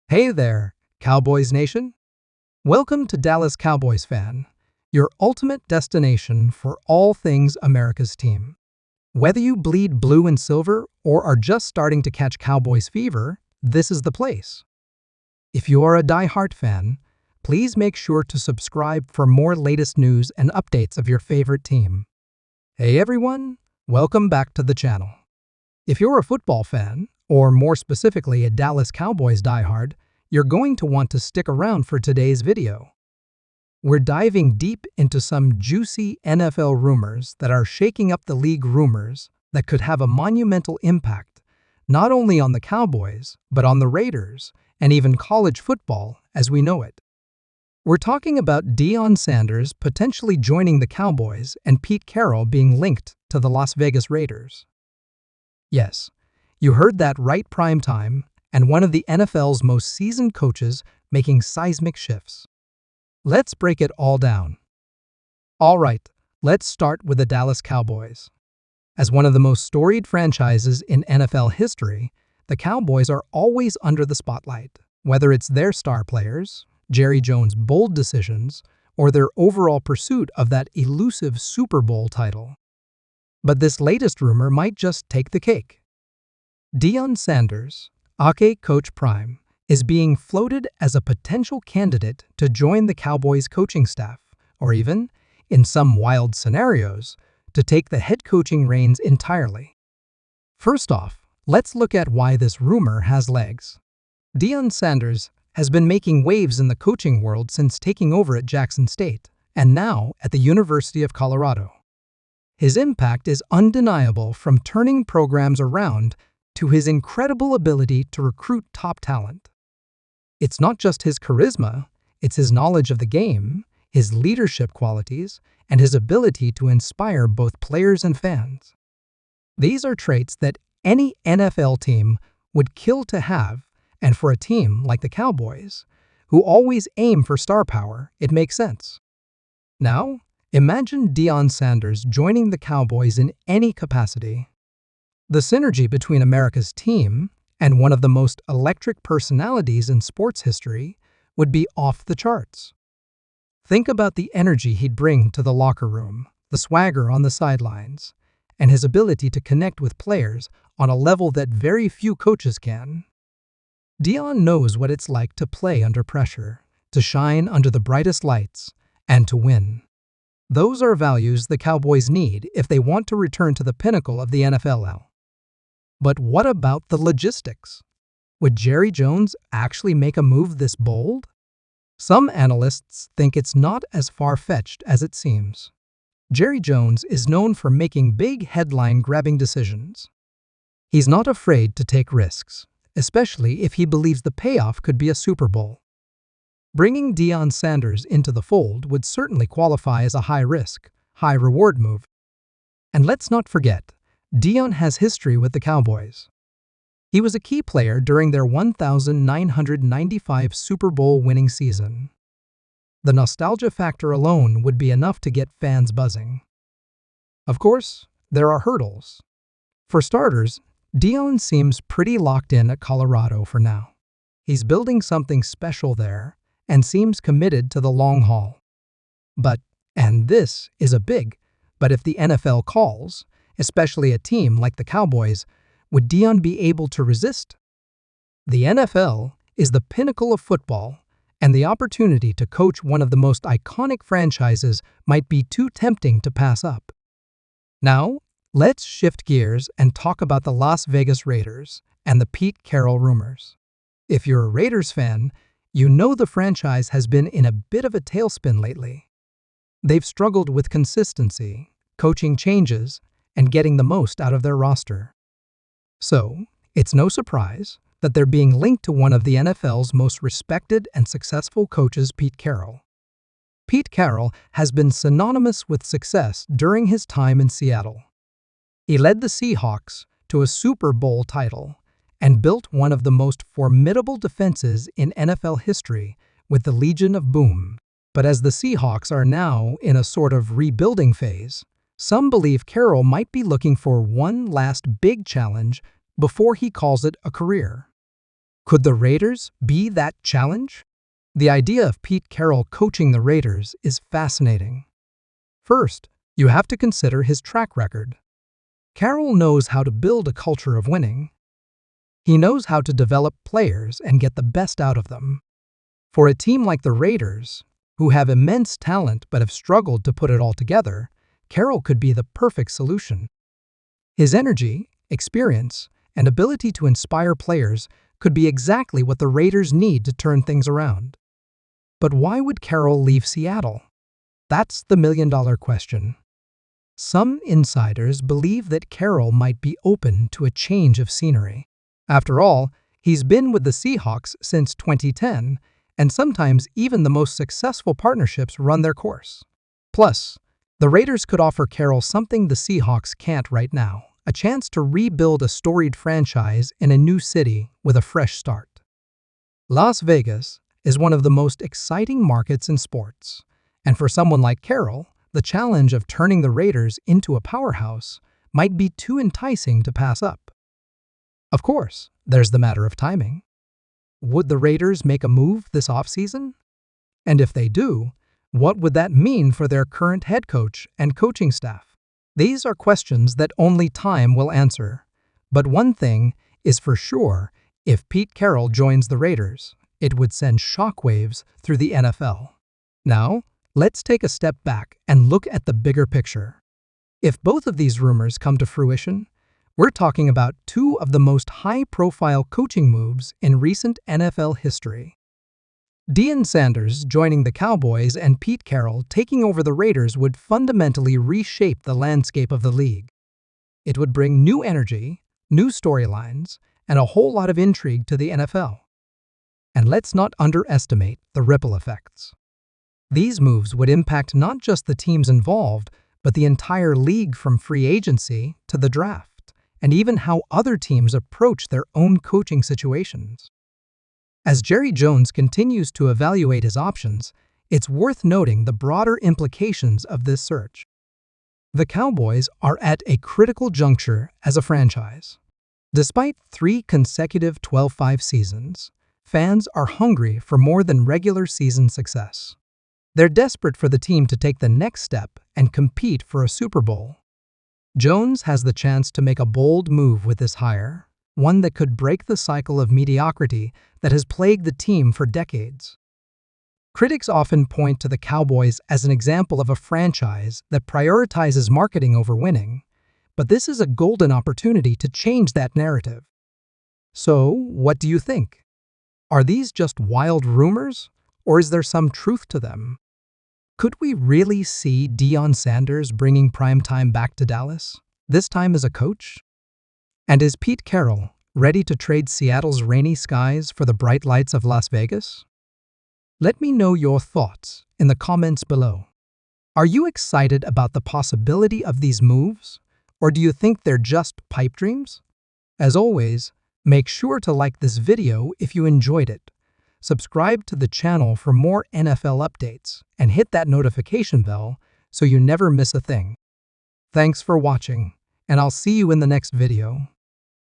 Hey there, Cowboys Nation. Welcome to Dallas Cowboys Fan, your ultimate destination for all things America's team. Whether you bleed blue and silver or are just starting to catch Cowboys fever, this is the place. If you are a die-hard fan, please make sure to subscribe for more latest news and updates of your favorite team. Hey everyone, welcome back to the channel. If you're a football fan, or more specifically a Dallas Cowboys diehard, you're going to want to stick around for today's video. We're diving deep into some juicy NFL rumors that are shaking up the league, rumors that could have a monumental impact not only on the Cowboys, but on the Raiders and even college football as we know it. We're talking about Deion Sanders potentially joining the Cowboys and Pete Carroll being linked to the Las Vegas Raiders. Yes, you heard that right, prime time, and one of the NFL's most seasoned coaches making seismic shifts. Let's break it all down. All right, let's start with the Dallas Cowboys. As one of the most storied franchises in NFL history, the Cowboys are always under the spotlight, whether it's their star players, Jerry Jones' bold decisions, or their overall pursuit of that elusive Super Bowl title. But this latest rumor might just take the cake. Deion Sanders, aka Coach Prime, is being floated as a potential candidate to join the Cowboys coaching staff, or even, in some wild scenarios, to take the head coaching reins entirely. First off, let's look at why this rumor has legs. Deion Sanders has been making waves in the coaching world since taking over at Jackson State, and now at the University of Colorado. His impact is undeniable, from turning programs around to his incredible ability to recruit top talent. It's not just his charisma, it's his knowledge of the game, his leadership qualities, and his ability to inspire both players and fans. These are traits that any NFL team would kill to have, and for a team like the Cowboys, who always aim for star power, it makes sense. Now, imagine Deion Sanders joining the Cowboys in any capacity. The synergy between America's team and one of the most electric personalities in sports history would be off the charts. Think about the energy he'd bring to the locker room, the swagger on the sidelines, and his ability to connect with players on a level that very few coaches can. Deion knows what it's like to play under pressure, to shine under the brightest lights, and to win. Those are values the Cowboys need if they want to return to the pinnacle of the NFL. But what about the logistics? Would Jerry Jones actually make a move this bold? Some analysts think it's not as far-fetched as it seems. Jerry Jones is known for making big headline-grabbing decisions. He's not afraid to take risks, especially if he believes the payoff could be a Super Bowl. Bringing Deion Sanders into the fold would certainly qualify as a high-risk, high-reward move. And let's not forget, Deion has history with the Cowboys. He was a key player during their 1995 Super Bowl winning season. The nostalgia factor alone would be enough to get fans buzzing. Of course, there are hurdles. For starters, Deion seems pretty locked in at Colorado for now. He's building something special there and seems committed to the long haul. But, and this is a big, but if the NFL calls, especially a team like the Cowboys, would Deion be able to resist? The NFL is the pinnacle of football, and the opportunity to coach one of the most iconic franchises might be too tempting to pass up. Now, let's shift gears and talk about the Las Vegas Raiders and the Pete Carroll rumors. If you're a Raiders fan, you know the franchise has been in a bit of a tailspin lately. They've struggled with consistency, coaching changes, and getting the most out of their roster. So, it's no surprise that they're being linked to one of the NFL's most respected and successful coaches, Pete Carroll. Pete Carroll has been synonymous with success during his time in Seattle. He led the Seahawks to a Super Bowl title and built one of the most formidable defenses in NFL history with the Legion of Boom. But as the Seahawks are now in a sort of rebuilding phase, some believe Carroll might be looking for one last big challenge before he calls it a career. Could the Raiders be that challenge? The idea of Pete Carroll coaching the Raiders is fascinating. First, you have to consider his track record. Carroll knows how to build a culture of winning. He knows how to develop players and get the best out of them. For a team like the Raiders, who have immense talent but have struggled to put it all together, Carroll could be the perfect solution. His energy, experience, and ability to inspire players could be exactly what the Raiders need to turn things around. But why would Carroll leave Seattle? That's the million-dollar question. Some insiders believe that Carroll might be open to a change of scenery. After all, he's been with the Seahawks since 2010, and sometimes even the most successful partnerships run their course. Plus, the Raiders could offer Carroll something the Seahawks can't right now, a chance to rebuild a storied franchise in a new city with a fresh start. Las Vegas is one of the most exciting markets in sports, and for someone like Carroll, the challenge of turning the Raiders into a powerhouse might be too enticing to pass up. Of course, there's the matter of timing. Would the Raiders make a move this offseason? And if they do, what would that mean for their current head coach and coaching staff? These are questions that only time will answer. But one thing is for sure, if Pete Carroll joins the Raiders, it would send shockwaves through the NFL. Now, let's take a step back and look at the bigger picture. If both of these rumors come to fruition, we're talking about two of the most high-profile coaching moves in recent NFL history. Deion Sanders joining the Cowboys and Pete Carroll taking over the Raiders would fundamentally reshape the landscape of the league. It would bring new energy, new storylines, and a whole lot of intrigue to the NFL. And let's not underestimate the ripple effects. These moves would impact not just the teams involved, but the entire league from free agency to the draft, and even how other teams approach their own coaching situations. As Jerry Jones continues to evaluate his options, it's worth noting the broader implications of this search. The Cowboys are at a critical juncture as a franchise. Despite 3 consecutive 12-5 seasons, fans are hungry for more than regular season success. They're desperate for the team to take the next step and compete for a Super Bowl. Jones has the chance to make a bold move with this hire, one that could break the cycle of mediocrity that has plagued the team for decades. Critics often point to the Cowboys as an example of a franchise that prioritizes marketing over winning, but this is a golden opportunity to change that narrative. So, what do you think? Are these just wild rumors, or is there some truth to them? Could we really see Deion Sanders bringing primetime back to Dallas, this time as a coach? And is Pete Carroll ready to trade Seattle's rainy skies for the bright lights of Las Vegas? Let me know your thoughts in the comments below. Are you excited about the possibility of these moves, or do you think they're just pipe dreams? As always, make sure to like this video if you enjoyed it. Subscribe to the channel for more NFL updates and hit that notification bell so you never miss a thing. Thanks for watching, and I'll see you in the next video.